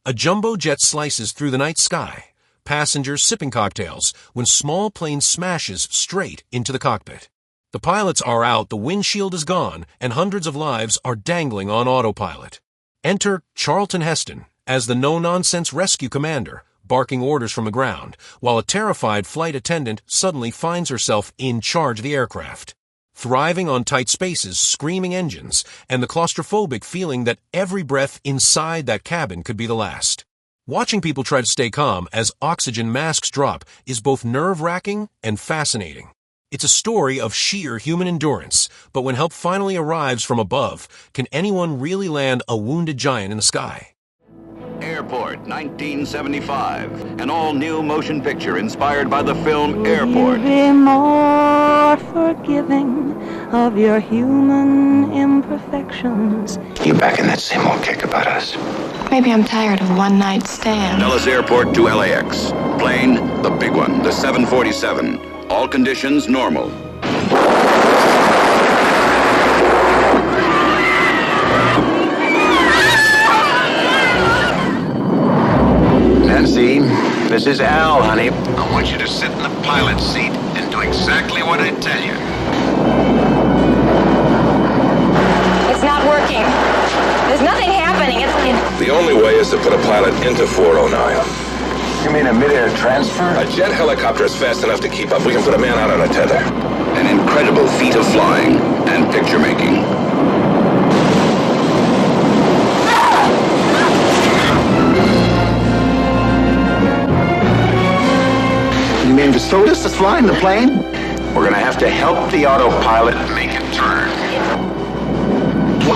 A jumbo jet slices through the night sky, passengers sipping cocktails, when small plane smashes straight into the cockpit. The pilots are out, the windshield is gone, and hundreds of lives are dangling on autopilot. Enter Charlton Heston as the no-nonsense rescue commander, barking orders from the ground, while a terrified flight attendant suddenly finds herself in charge of the aircraft. Thriving on tight spaces, screaming engines, and the claustrophobic feeling that every breath inside that cabin could be the last. Watching people try to stay calm as oxygen masks drop is both nerve-wracking and fascinating. It's a story of sheer human endurance, but when help finally arrives from above, can anyone really land a wounded giant in the sky? Airport, 1975, an all-new motion picture inspired by the film Airport. Be more forgiving of your human imperfections. You back in that same old kick about us? Maybe I'm tired of one-night stands. Dallas Airport to LAX. Plane, the big one, the 747. All conditions normal. Nancy, this is Al, honey. I want you to sit in the pilot's seat and do exactly what I tell you. It's not working. There's nothing happening. The only way is to put a pilot into 409. You mean a mid-air transfer? A jet helicopter is fast enough to keep up. We can put a man out on a tether. An incredible feat of flying and picture making. You mean the stewardess is flying the plane? We're gonna have to help the autopilot Make it turn.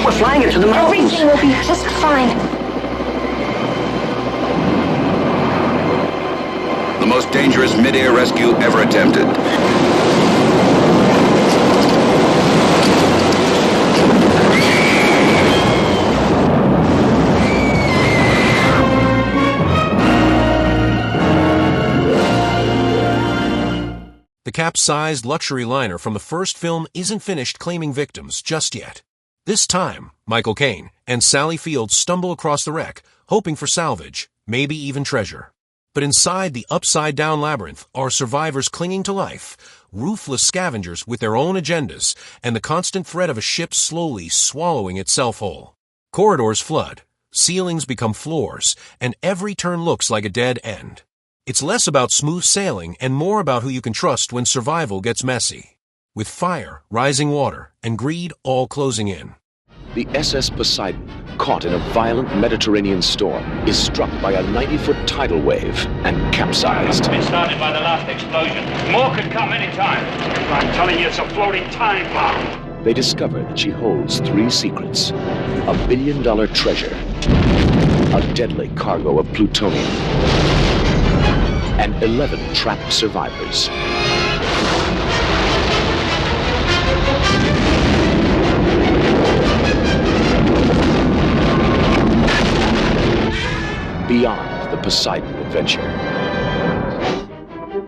We're flying it to the mountains. Everything will be just fine. The most dangerous mid-air rescue ever attempted. The capsized luxury liner from the first film isn't finished claiming victims just yet. This time, Michael Caine and Sally Field stumble across the wreck, hoping for salvage, maybe even treasure. But inside the upside-down labyrinth are survivors clinging to life, ruthless scavengers with their own agendas, and the constant threat of a ship slowly swallowing itself whole. Corridors flood, ceilings become floors, and every turn looks like a dead end. It's less about smooth sailing and more about who you can trust when survival gets messy. With fire, rising water, and greed all closing in. The SS Poseidon, caught in a violent Mediterranean storm, is struck by a 90-foot tidal wave and capsized. It started by the last explosion. More could come any time. I'm telling you, it's a floating time bomb. They discover that she holds 3 secrets: a billion-dollar treasure, a deadly cargo of plutonium, and 11 trapped survivors. Beyond the Poseidon adventure.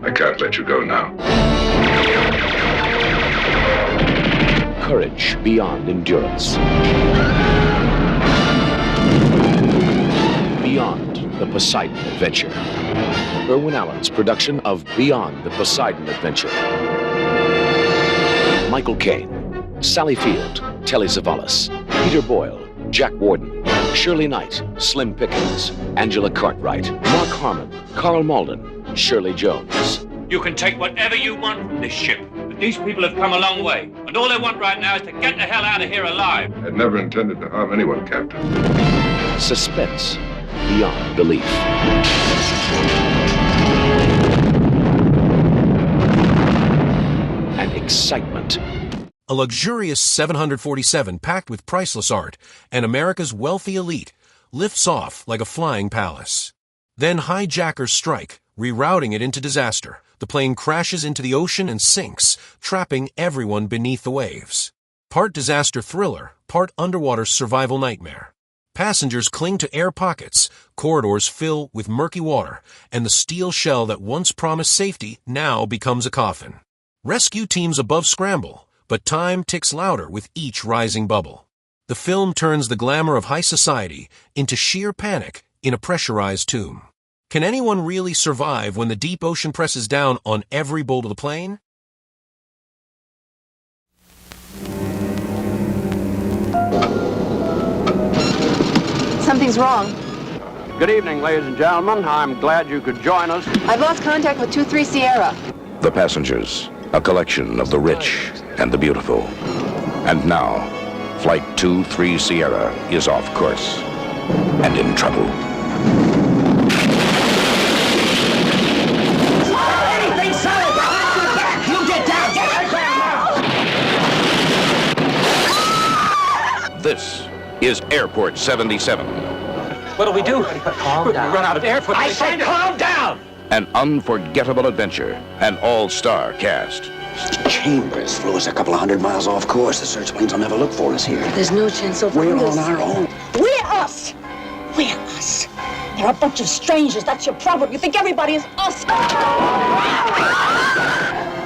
I can't let you go now. Courage beyond endurance. Beyond the Poseidon adventure. Irwin Allen's production of Beyond the Poseidon Adventure. Michael Caine, Sally Field, Telly Savalas, Peter Boyle, Jack Warden, Shirley Knight, Slim Pickens, Angela Cartwright, Mark Harmon, Carl Malden, Shirley Jones. You can take whatever you want from this ship, but these people have come a long way, and all they want right now is to get the hell out of here alive. I never intended to harm anyone, Captain. Suspense beyond belief. And excitement. A luxurious 747 packed with priceless art and America's wealthy elite lifts off like a flying palace. Then hijackers strike, rerouting it into disaster. The plane crashes into the ocean and sinks, trapping everyone beneath the waves. Part disaster thriller, part underwater survival nightmare. Passengers cling to air pockets, corridors fill with murky water, and the steel shell that once promised safety now becomes a coffin. Rescue teams above scramble, but time ticks louder with each rising bubble. The film turns the glamour of high society into sheer panic in a pressurized tomb. Can anyone really survive when the deep ocean presses down on every bolt of the plane? Something's wrong. Good evening, ladies and gentlemen. I'm glad you could join us. I've lost contact with 23 Sierra. The Passengers, a collection of the rich and the beautiful. And now, Flight 23 Sierra is off course and in trouble. Anything solid behind your back! You get down! Get right back! This is Airport 77. What'll we do? Calm down. Run out of air for I said calm down! An unforgettable adventure, an all-star cast. Chambers flew us a couple of 100 miles off course. The search planes will never look for us here. There's no chance of We're on our own. We're us! We're us. They're a bunch of strangers. That's your problem. You think everybody is us.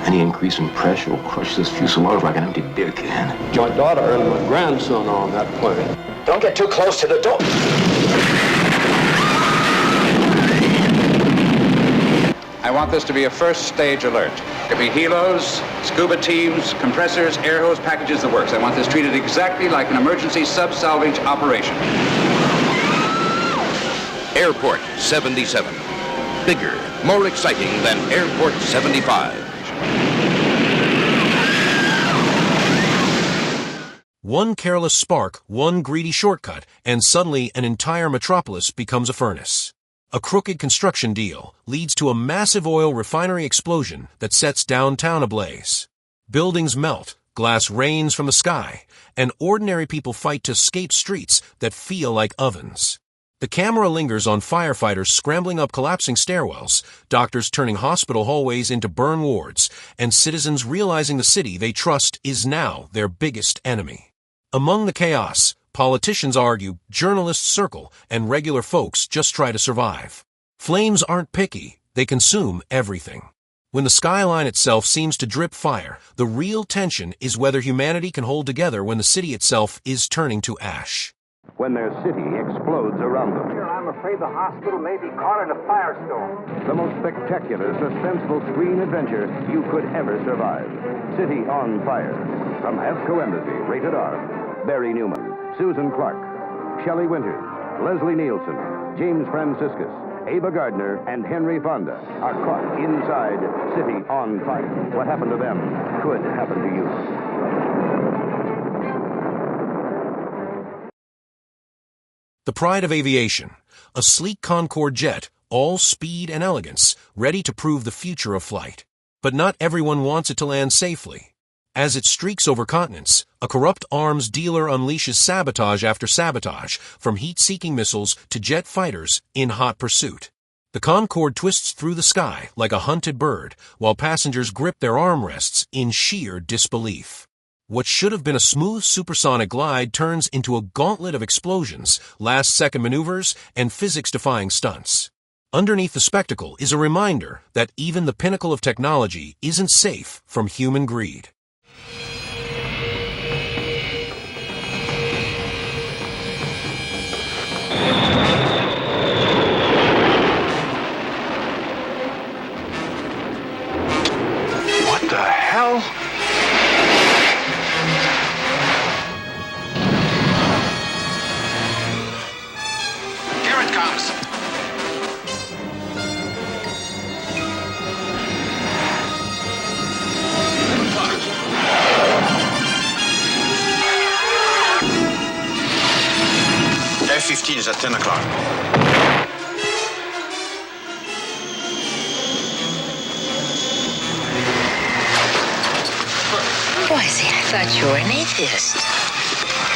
Any increase in pressure will crush this fuselage like an empty beer can. My daughter and my grandson are on that plane. Don't get too close to the door. I want this to be a first stage alert. There be helos, scuba teams, compressors, air hose packages, the works. I want this treated exactly like an emergency sub-salvage operation. Airport 77. Bigger, more exciting than Airport 75. One careless spark, one greedy shortcut, and suddenly an entire metropolis becomes a furnace. A crooked construction deal leads to a massive oil refinery explosion that sets downtown ablaze. Buildings melt, glass rains from the sky, and ordinary people fight to escape streets that feel like ovens. The camera lingers on firefighters scrambling up collapsing stairwells, doctors turning hospital hallways into burn wards, and citizens realizing the city they trust is now their biggest enemy. Among the chaos, politicians argue, journalists circle, and regular folks just try to survive. Flames aren't picky, they consume everything. When the skyline itself seems to drip fire, the real tension is whether humanity can hold together when the city itself is turning to ash. When their city explodes around them. I'm afraid the hospital may be caught in a firestorm. The most spectacular, suspenseful screen adventure you could ever survive. City on Fire. From Hasco Embassy, rated R. Barry Newman, Susan Clark, Shelley Winters, Leslie Nielsen, James Franciscus, Ava Gardner, and Henry Fonda are caught inside City on Fire. What happened to them could happen to you. The pride of aviation, a sleek Concorde jet, all speed and elegance, ready to prove the future of flight. But not everyone wants it to land safely. As it streaks over continents, a corrupt arms dealer unleashes sabotage after sabotage, from heat-seeking missiles to jet fighters in hot pursuit. The Concorde twists through the sky like a hunted bird, while passengers grip their armrests in sheer disbelief. What should have been a smooth supersonic glide turns into a gauntlet of explosions, last-second maneuvers, and physics-defying stunts. Underneath the spectacle is a reminder that even the pinnacle of technology isn't safe from human greed. What the hell? Here it comes. F-15 is at 10 o'clock. Boise, I thought you were an atheist.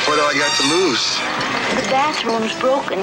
What do I got to lose? The bathroom's broken.